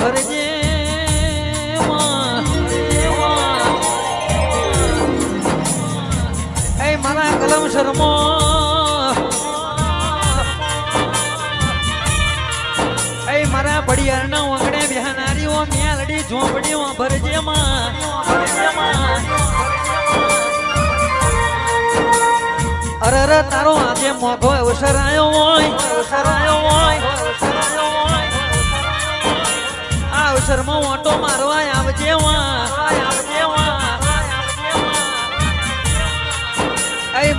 ભરજે એ મારા કલમ શર્મો એ મારા બડિયારના ઓંગણે બિહાનારીઓ મેલડી ઝોપડીઓ ભરજે માં અરે તારો આજે મોઘો અવસર આવ્યો હોય આ અવસરમાં ઓટો મારવા આવજે એ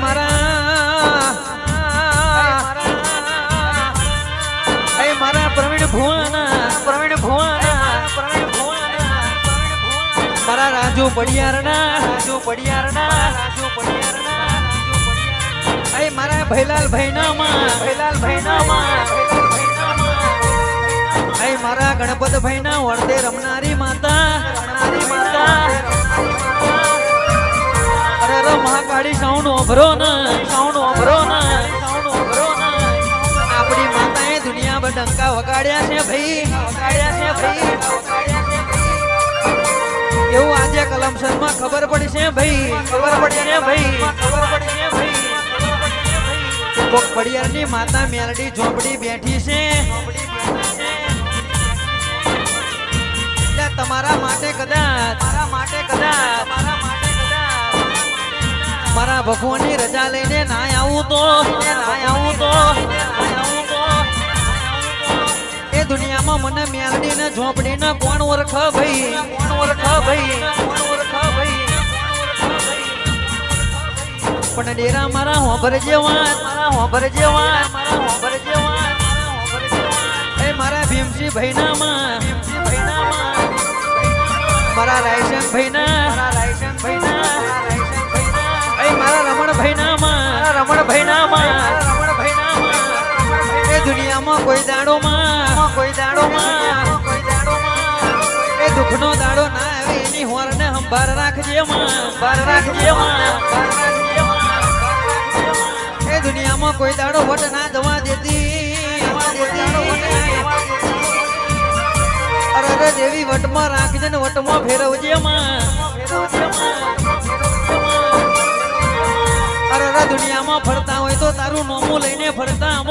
મારા પ્રવીણ ભુવાના મારા રાજુ પડિયારના એ મારા ભૈલાલ ભાઈના એ મારા ગણપત ભાઈના વળતે રમનારી માતા અરે મહાકાળી સાઉન્ડ ઓભરો ને આપણી માતાએ દુનિયા પર ડંકા વગાડ્યા છે ભાઈ એવું આજે કલમસરમાં ખબર પડી છે ભાઈ કોક પડિયારની માતા મેલડી ઝોપડી બેઠી છે તમારા માટે કદાચ મારા ભગવાનની રજા લઈને ના આવું તો એ દુનિયામાં મને મેલડી ને ઝોપડી ને કોણ ઓળખ ભાઈ પણ ડેરા મારા હોબર જેવા એ મારા ભીમજી ભાઈના મારા રાયસન ભાઈના એ મારા રમણ ભાઈના એ દુનિયામાં કોઈ દાડોમાં એ દુઃખનો દાડો ના આવે એની હોરને સંભાળ રાખજે એ દુનિયામાં કોઈ દાડો વટ ના જવા દેતી અરે દેવી વટમાં રાખજે ને વટમાં ફેરવજે અરે દુનિયામાં ફરતા હોય તો તારું નોમું લઈને ફરતા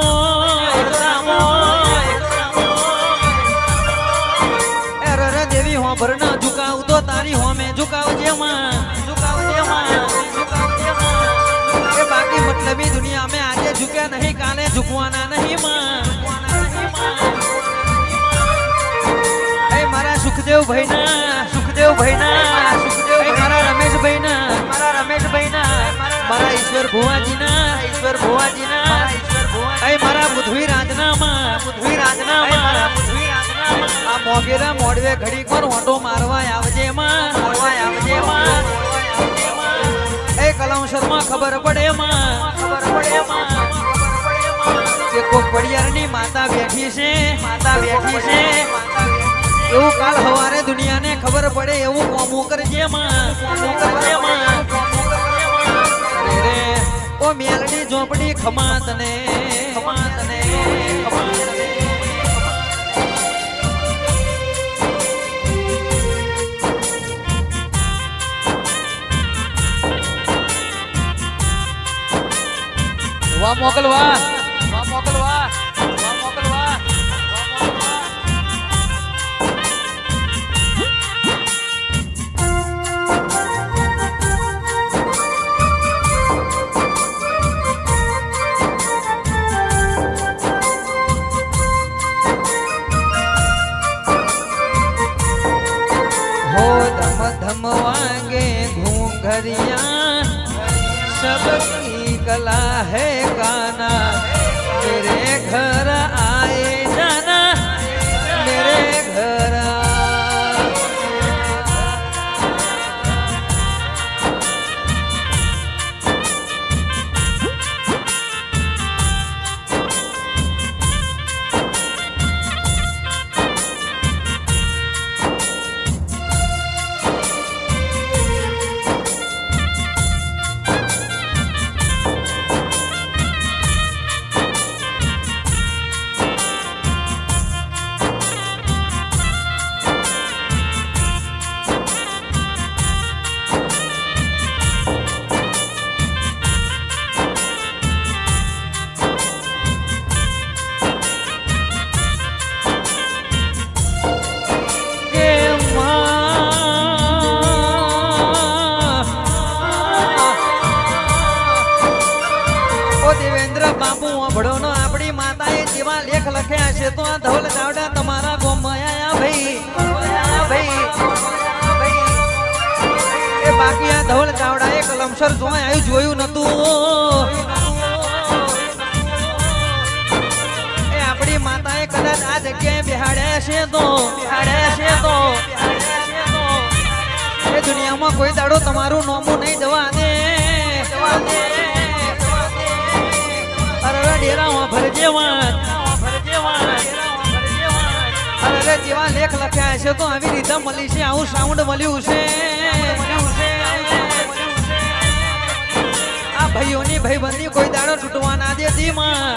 અરે દેવી હોભર ન ઝુકાવ તો તારી હોમે ઝુકાવજે એ બાકી મતલબી દુનિયા में આજે ઝુક્યા નહીં કાલે ઝુકવાના નહીં મારા સુખદેવ ભાઈના મારા રમેશ ભાઈના મારા ઈશ્વર ભુવાજીના મારા પૃથ્વી રાજનામાં આ મોગેરા મોડવે ઘડી પર ઓટો મારવા આવજે એ કલમસરમાં ખબર પડે કે કોક પડિયારની માતા બેઠી છે એવું કાલ હવારે દુનિયાને ખબર પડે એવું કોમું કરજે ઓ મેલડી ઝોપડી ખમાતને વા મોકલવા धम वागे घूंघरिया सबकी कला है गाना मेरे घर आए जाना मेरे घर હોંભળોનો આપણી માતાએ જેવા લેખ લખ્યા છે તો આ ધવલ ચાવડા તમારા ગોમમાં આયા ભાઈ એ બાકી આ ધવલ ચાવડાએ કલમસર જોયું નતું એ આપણી માતાએ કદાચ આ જગ્યાએ બેહાડ્યા છે તો એ દુનિયામાં કોઈ દાડો તમારું નોમું નહીં જવા દે અરે ડેરામાં ભરજે વાત અરે જેવા લેખ લખ્યા છે તો આવી રીતે મળી છે આવું સાઉન્ડ મળ્યું છે આ ભાઈઓની ભાઈબંધી કોઈ દાડો તૂટવા ના દેતી માં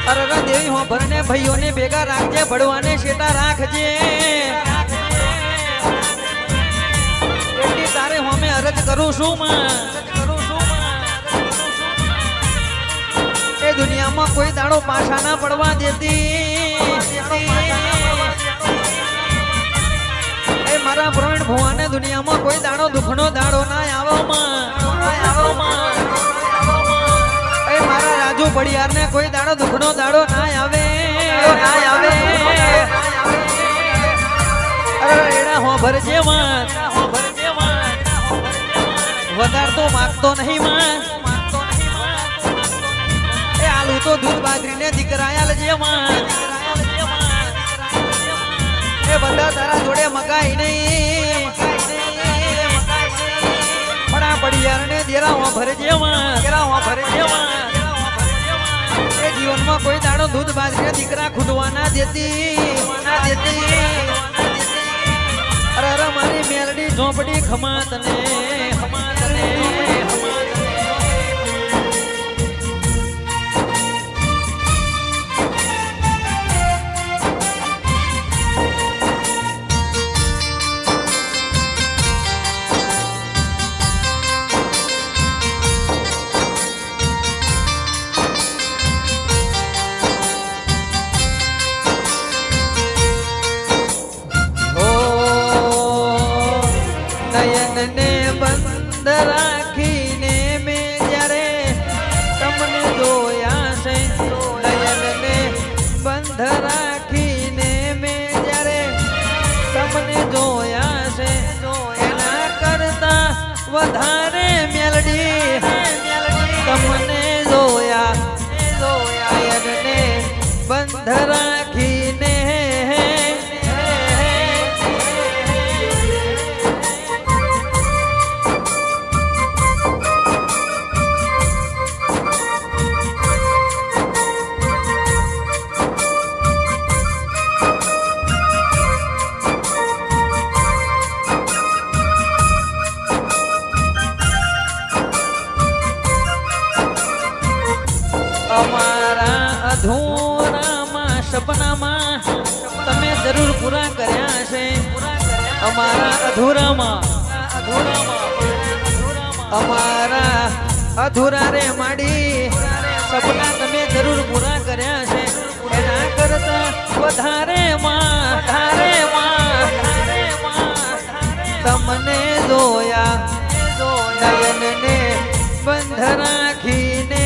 અરે દેવી હો ભરને ભાઈઓને ભેગા રાખજે ભડવાને શેટા રાખજે એટલી તારે હોમે અરજ કરું છું માં એ દુનિયામાં કોઈ દાડો પાછા ના પડવા દેતી એ મારા પ્રવીણ ભુવાને દુનિયામાં કોઈ દાડો દુઃખનો દાડો ના આવો માં એ મારા રાજુ પડિયારને કોઈ દાડો દુઃખનો દાડો ના આવે અરે એડા હો ભરજે માં વધાર તો માગતો નહીં માં એ આલુ તો દૂધ બાજરીને દીકરાયા લજે માં એ બધા તારા જોડે મકાઈ નહીં પણ આ પડિયારને દેરાવા ભરજે માં એ જીવનમાં કોઈ દાડો દૂધ બાજરીને દીકરા ખૂટવા ના દેતી અરે મારી મેલડી ઝોપડી ખમાતને નયનને બંધ રાખીને મેં જ્યારે તમને જોયા છે નયનને બંધ રાખીને મેં જ્યારે તમને જોયા છે એના કરતા વધારે મેલડી તમને જોયા નયનને બંધ રાખીને અમારા અધૂરામાં સપનામાં તમે જરૂર પૂરા કર્યા છે અમારા અધૂરા રે માડી સપના તમે જરૂર પૂરા કર્યા છે એના કરતા વધારે તમને જોયા નયનને બંધ રાખીને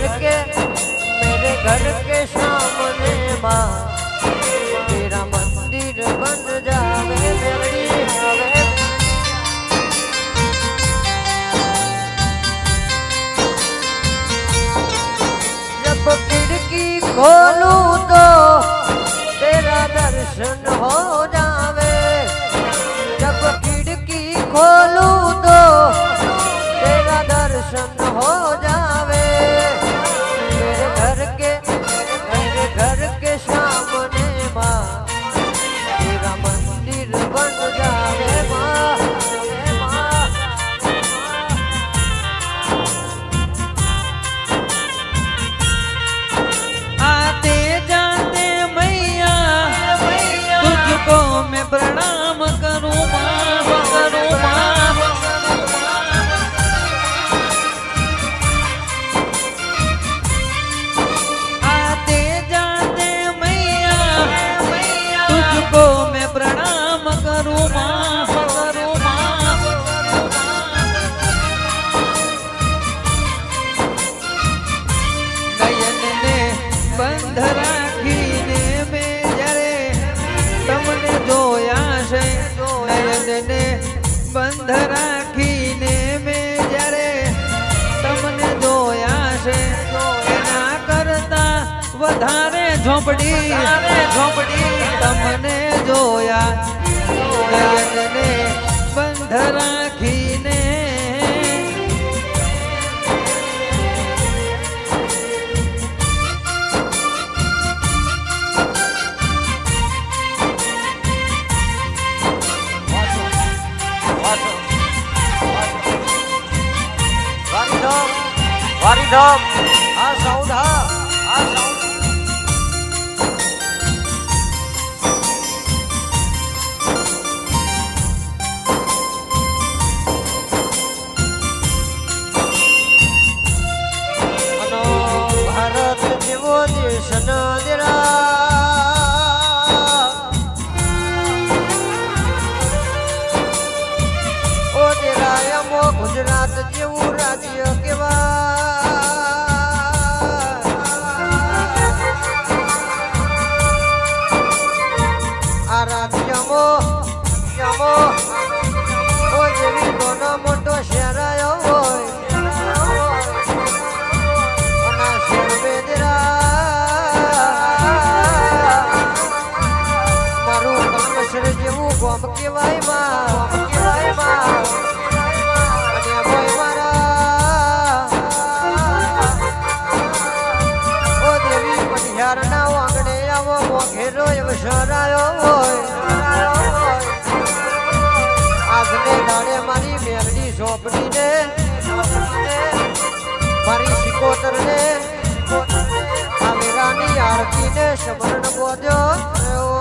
मेरे घर के सामने माँ तेरा मंदिर बन जावे मेरी आवे जब खिड़की खोलूं तो तेरा दर्शन हो जावे जब खिड़की खोलूं तो तेरा दर्शन हो जावे मेरे घर के शाम બંધ રાખીને મેં જ્યારે તમને જોયા છે એના કરતા વધારે ઝોપડી તમને જોયા નયનને બંધ રાખીને વારીધામ આ સાઉન્ડ આ સાઉન્ડ ભારત જેવો દેશ ન ઓ દેરાયમો ગુજરાત જેવું રાજ્ય આ રાજ્યમાં ઓ જેવી કોનો મોટો શહેર આવ્યો હોય અને શહેર મારું કલ્પેશ્વર જેવું ગોમ કહેવાય માં અને ભાઈ મારા ઓ દેવી પટિયારના આંગણે આવો મોઘેરો અવસર આવ્યો હોય આજને દાડે મારી મેરડી ઝોપડીને મારી શિકોતરને આ મેરાની આરતીને સમરણ બોધ્યો